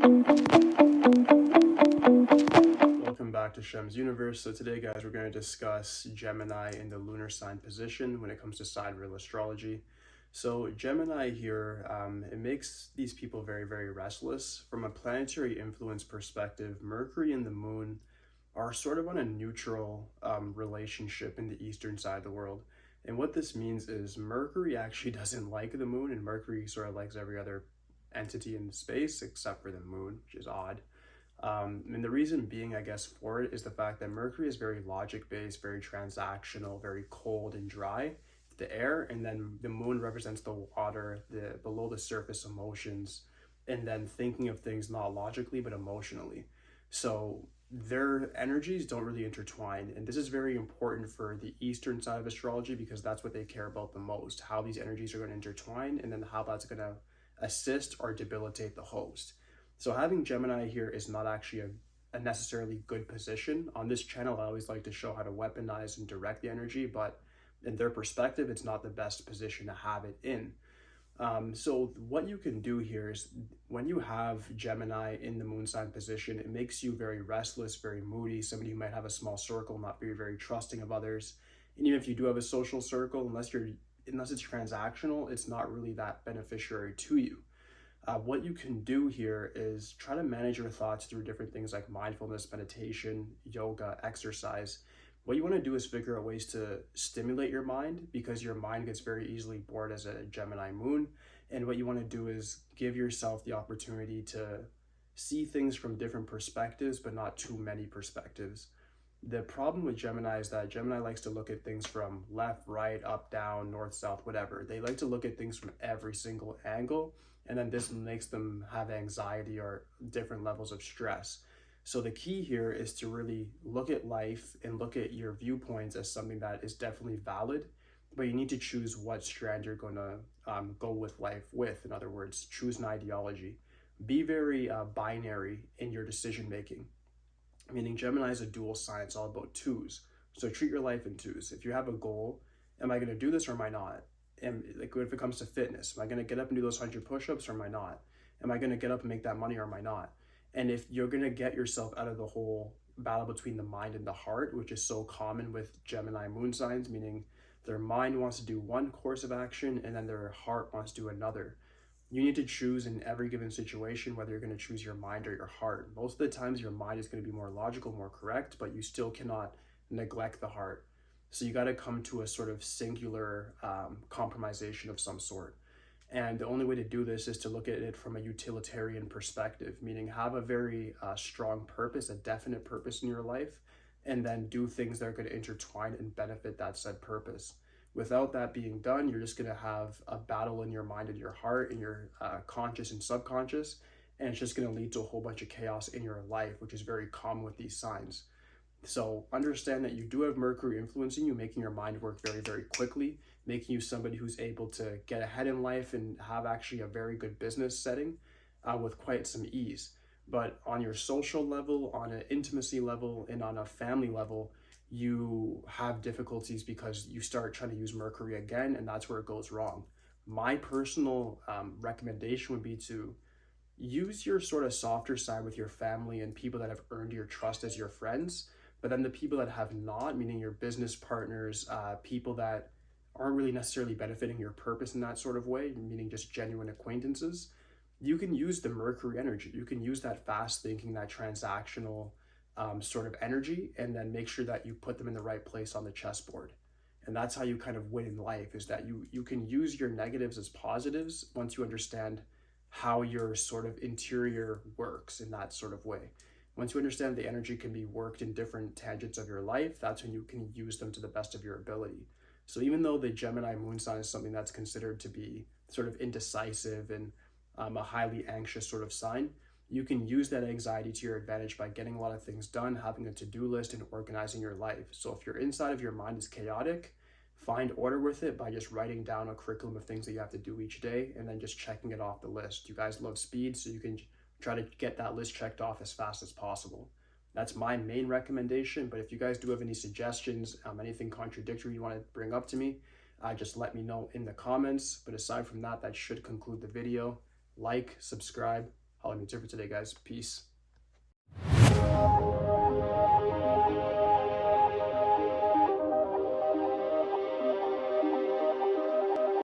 Welcome back to Shemsuniverse. So today, guys, we're going to discuss Gemini in the lunar sign position when it comes to sidereal astrology. So Gemini here, it makes these people very, very restless. From a planetary influence perspective, Mercury and the moon are sort of on a neutral relationship in the eastern side of the world. And what this means is Mercury actually doesn't like the moon, and Mercury sort of likes every other entity in space except for the moon, which is odd. And the reason being, I guess, for it is the fact that Mercury is very logic-based, very transactional, very cold and dry, the air, and then the moon represents the water, the below the surface emotions, and then thinking of things not logically but emotionally. So their energies don't really intertwine, and this is very important for the eastern side of astrology because that's what they care about the most, how these energies are going to intertwine and then how that's going to assist or debilitate the host. So having Gemini here is not actually a necessarily good position. On this channel, I always like to show how to weaponize and direct the energy, but in their perspective, it's not the best position to have it in. So what you can do here is when you have Gemini in the moon sign position, it makes you very restless, very moody, somebody who might have a small circle, not be very trusting of others. And even if you do have a social circle, unless it's transactional, it's not really that beneficiary to you. What you can do here is try to manage your thoughts through different things like mindfulness, meditation, yoga, exercise. What you want to do is figure out ways to stimulate your mind because your mind gets very easily bored as a Gemini moon. And what you want to do is give yourself the opportunity to see things from different perspectives, but not too many perspectives. The problem with Gemini is that Gemini likes to look at things from left, right, up, down, north, south, whatever. They like to look at things from every single angle, and then this makes them have anxiety or different levels of stress. So the key here is to really look at life and look at your viewpoints as something that is definitely valid, but you need to choose what strand you're going to go with life with. In other words, choose an ideology. Be very binary in your decision making. Meaning Gemini is a dual sign, it's all about twos. So treat your life in twos. If you have a goal, am I going to do this or am I not? And like if it comes to fitness, am I going to get up and do those 100 push-ups or am I not? Am I going to get up and make that money or am I not? And if you're going to get yourself out of the whole battle between the mind and the heart, which is so common with Gemini moon signs, meaning their mind wants to do one course of action and then their heart wants to do another. You need to choose in every given situation whether you're going to choose your mind or your heart. Most of the times your mind is going to be more logical, more correct, but you still cannot neglect the heart. So you got to come to a sort of singular compromisation of some sort. And the only way to do this is to look at it from a utilitarian perspective, meaning have a very strong purpose, a definite purpose in your life, and then do things that are going to intertwine and benefit that said purpose. Without that being done, you're just going to have a battle in your mind and your heart and your conscious and subconscious, and it's just going to lead to a whole bunch of chaos in your life, which is very common with these signs. So understand that you do have Mercury influencing you, making your mind work very, very quickly, making you somebody who's able to get ahead in life and have actually a very good business setting with quite some ease. But on your social level, on an intimacy level, and on a family level, you have difficulties because you start trying to use Mercury again, and that's where it goes wrong. My personal recommendation would be to use your sort of softer side with your family and people that have earned your trust as your friends, but then the people that have not, meaning your business partners, people that aren't really necessarily benefiting your purpose in that sort of way, meaning just genuine acquaintances, you can use the Mercury energy. You can use that fast thinking, that transactional sort of energy, and then make sure that you put them in the right place on the chessboard. And that's how you kind of win in life, is that you can use your negatives as positives once you understand how your sort of interior works in that sort of way. Once you understand the energy can be worked in different tangents of your life, that's when you can use them to the best of your ability. So even though the Gemini moon sign is something that's considered to be sort of indecisive and a highly anxious sort of sign, you can use that anxiety to your advantage by getting a lot of things done, having a to-do list, and organizing your life. So if your inside of your mind is chaotic, find order with it by just writing down a curriculum of things that you have to do each day and then just checking it off the list. You guys love speed, so you can try to get that list checked off as fast as possible. That's my main recommendation, but if you guys do have any suggestions, anything contradictory you want to bring up to me, just let me know in the comments. But aside from that, that should conclude the video. Like, subscribe. I'll leave it for today, guys. Peace.